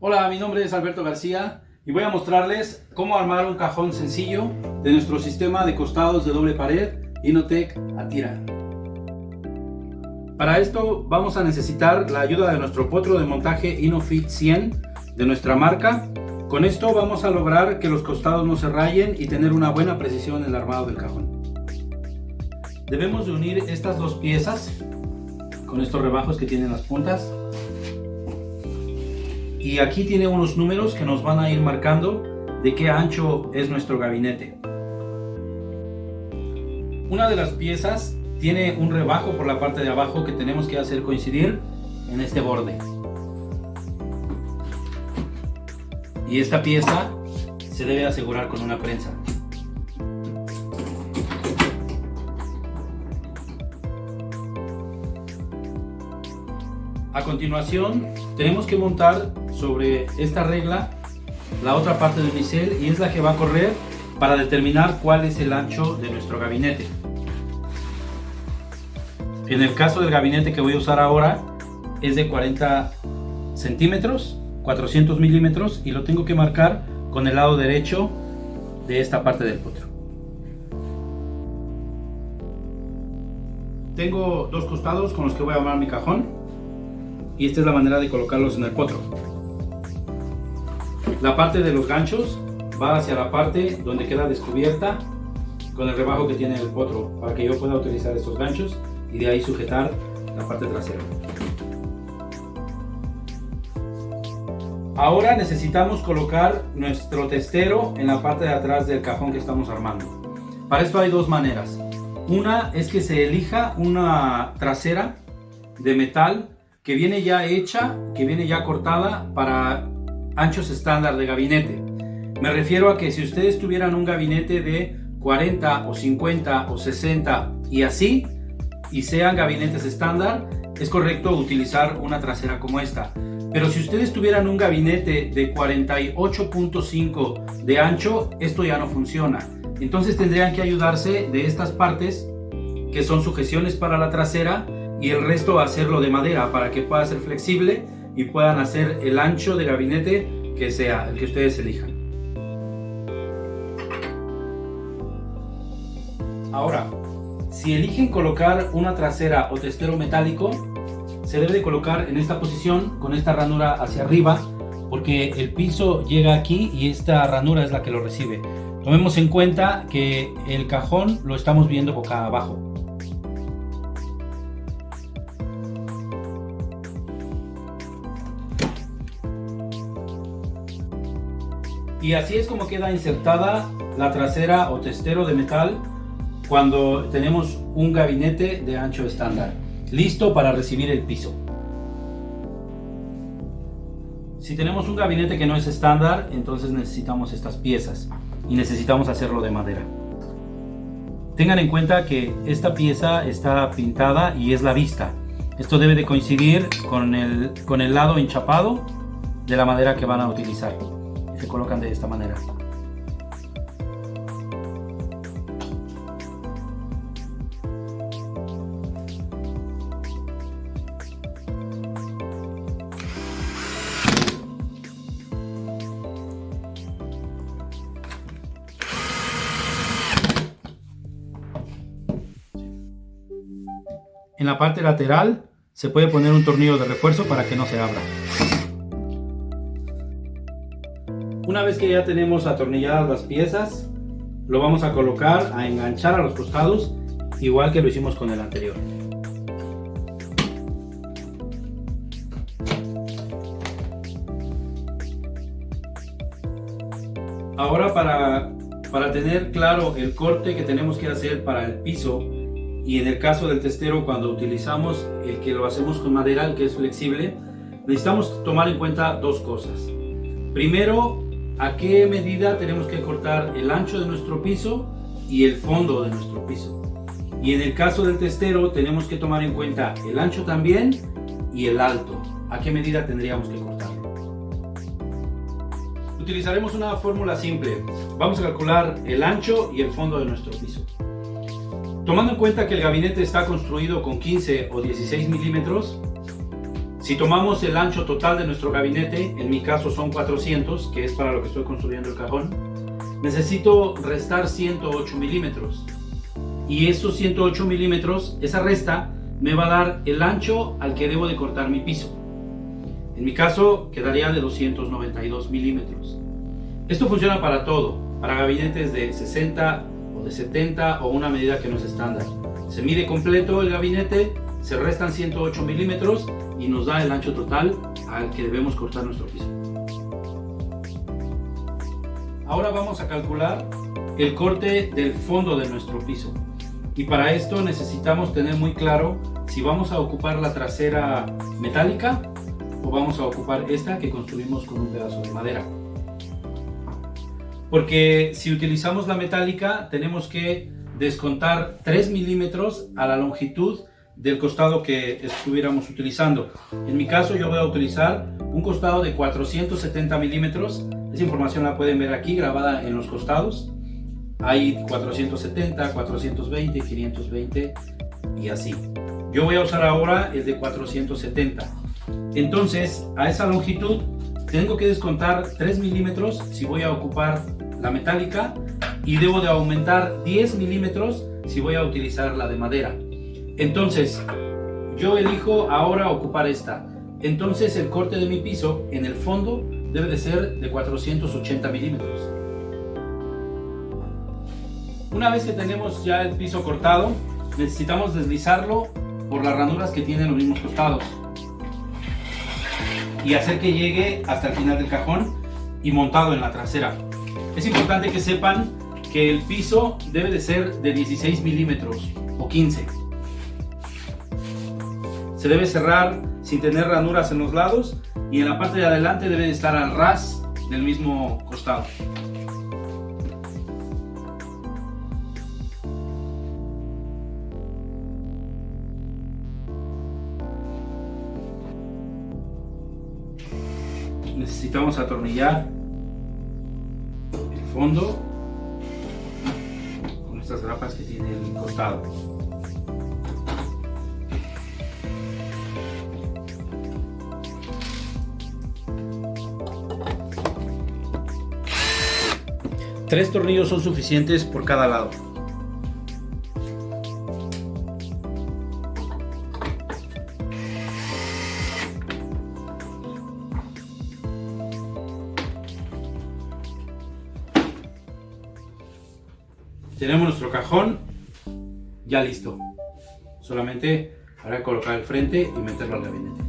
Hola, mi nombre es Alberto García y voy a mostrarles cómo armar un cajón sencillo de nuestro sistema de costados de doble pared Inotec Atira. Para esto vamos a necesitar la ayuda de nuestro potro de montaje Inofit 100 de nuestra marca. Con esto vamos a lograr que los costados no se rayen y tener una buena precisión en el armado del cajón. Debemos de unir estas dos piezas con estos rebajos que tienen las puntas. Y aquí tiene unos números que nos van a ir marcando de qué ancho es nuestro gabinete. Una de las piezas tiene un rebajo por la parte de abajo que tenemos que hacer coincidir en este borde. Y esta pieza se debe asegurar con una prensa. A continuación tenemos que montar sobre esta regla la otra parte del bisel, y es la que va a correr para determinar cuál es el ancho de nuestro gabinete. En el caso del gabinete que voy a usar ahora es de 40 centímetros, 400 milímetros, y lo tengo que marcar con el lado derecho de esta parte del potro. Tengo dos costados con los que voy a armar mi cajón. Y esta es la manera de colocarlos en el potro. La parte de los ganchos va hacia la parte donde queda descubierta con el rebajo que tiene el potro, para que yo pueda utilizar estos ganchos y de ahí sujetar la parte trasera. Ahora necesitamos colocar nuestro testero en la parte de atrás del cajón que estamos armando. Para esto hay dos maneras. Una es que se elija una trasera de metal que viene ya hecha, que viene ya cortada para anchos estándar de gabinete. Me refiero a que si ustedes tuvieran un gabinete de 40 o 50 o 60 y así, y sean gabinetes estándar, es correcto utilizar una trasera como esta. Pero si ustedes tuvieran un gabinete de 48.5 de ancho, esto ya no funciona. Entonces tendrían que ayudarse de estas partes que son sujeciones para la trasera, y el resto hacerlo de madera para que pueda ser flexible y puedan hacer el ancho de gabinete que sea, el que ustedes elijan. Ahora, si eligen colocar una trasera o testero metálico, se debe de colocar en esta posición con esta ranura hacia arriba, porque el piso llega aquí y esta ranura es la que lo recibe. Tomemos en cuenta que el cajón lo estamos viendo boca abajo. Y así es como queda insertada la trasera o testero de metal cuando tenemos un gabinete de ancho estándar, listo para recibir el piso. Si tenemos un gabinete que no es estándar, entonces necesitamos estas piezas y necesitamos hacerlo de madera. Tengan en cuenta que esta pieza está pintada y es la vista. Esto debe de coincidir con el lado enchapado de la madera que van a utilizar. Se colocan de esta manera. En la parte lateral se puede poner un tornillo de refuerzo para que no se abra. Una vez que ya tenemos atornilladas las piezas, lo vamos a colocar, a enganchar a los costados, igual que lo hicimos con el anterior. Ahora para tener claro el corte que tenemos que hacer para el piso, y en el caso del testero cuando utilizamos el que lo hacemos con madera, el que es flexible, necesitamos tomar en cuenta dos cosas. Primero, a qué medida tenemos que cortar el ancho de nuestro piso y el fondo de nuestro piso. Y en el caso del testero tenemos que tomar en cuenta el ancho también y el alto. ¿A qué medida tendríamos que cortarlo? Utilizaremos una fórmula simple. Vamos a calcular el ancho y el fondo de nuestro piso. Tomando en cuenta que el gabinete está construido con 15 o 16 milímetros, Si tomamos el ancho total de nuestro gabinete, en mi caso son 400, que es para lo que estoy construyendo el cajón, necesito restar 108 milímetros. Y esos 108 milímetros, esa resta, me va a dar el ancho al que debo de cortar mi piso. En mi caso, quedaría de 292 milímetros. Esto funciona para todo, para gabinetes de 60 o de 70 o una medida que no es estándar. Se mide completo el gabinete, se restan 108 milímetros y nos da el ancho total al que debemos cortar nuestro piso. Ahora vamos a calcular el corte del fondo de nuestro piso. Y para esto necesitamos tener muy claro si vamos a ocupar la trasera metálica o vamos a ocupar esta que construimos con un pedazo de madera. Porque si utilizamos la metálica tenemos que descontar 3 milímetros a la longitud del costado que estuviéramos utilizando. En mi caso yo voy a utilizar un costado de 470 milímetros. Esa información la pueden ver aquí grabada en los costados. Hay 470, 420, 520 y así. Yo voy a usar ahora el de 470. Entonces a esa longitud tengo que descontar 3 milímetros si voy a ocupar la metálica y debo de aumentar 10 milímetros si voy a utilizar la de madera. Entonces yo elijo ahora ocupar esta. Entonces el corte de mi piso en el fondo debe de ser de 480 milímetros. Una vez que tenemos ya el piso cortado, necesitamos deslizarlo por las ranuras que tienen los mismos costados y hacer que llegue hasta el final del cajón y montado en la trasera. Es importante que sepan que el piso debe de ser de 16 milímetros o 15. Se debe cerrar sin tener ranuras en los lados y en la parte de adelante debe de estar al ras del mismo costado. Necesitamos atornillar el fondo con estas grapas que tiene el costado. Tres tornillos son suficientes por cada lado. Tenemos nuestro cajón ya listo. Solamente habrá que colocar el frente y meterlo al gabinete.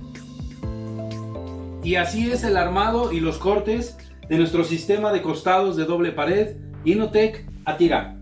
Y así es el armado y los cortes de nuestro sistema de costados de doble pared Innotek Atira.